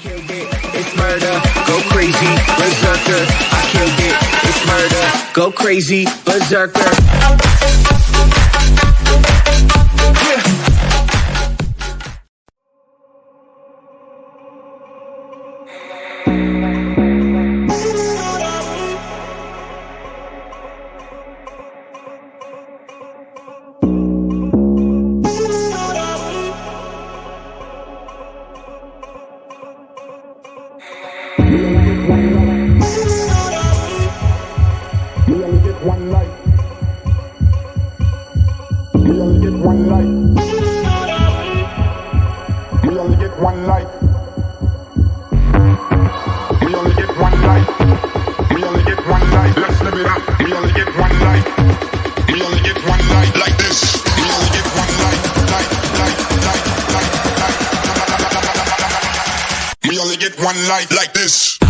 killed it, it's murder. Go crazy, berserker. I killed it, it's murder. Go crazy, berserker. One life like this.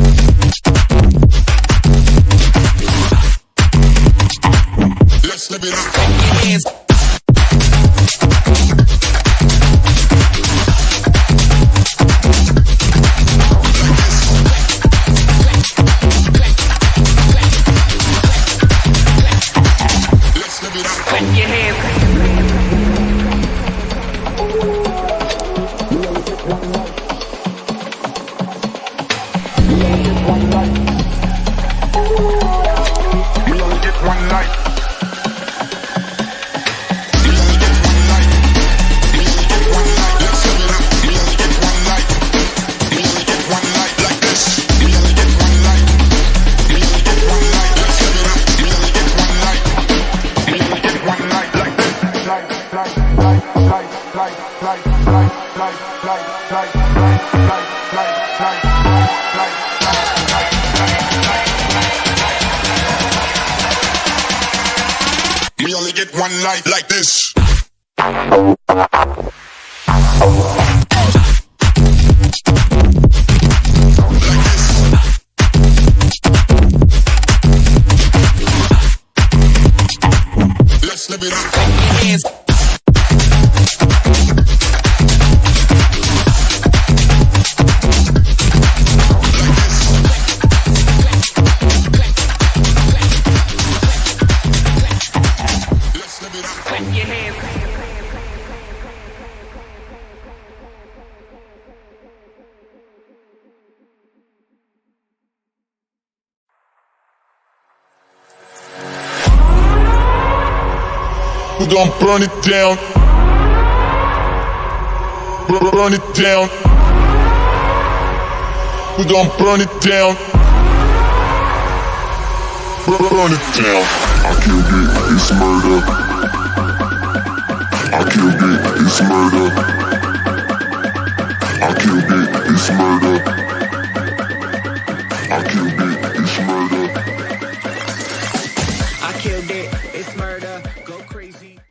Let's live it up. We only get one life like this. Let's live it up. We're gonna burn it down. Burn it down. We're gonna burn it down. Burn it down. I killed it, it's murder. I killed it, it's murder. I killed it, it's murder.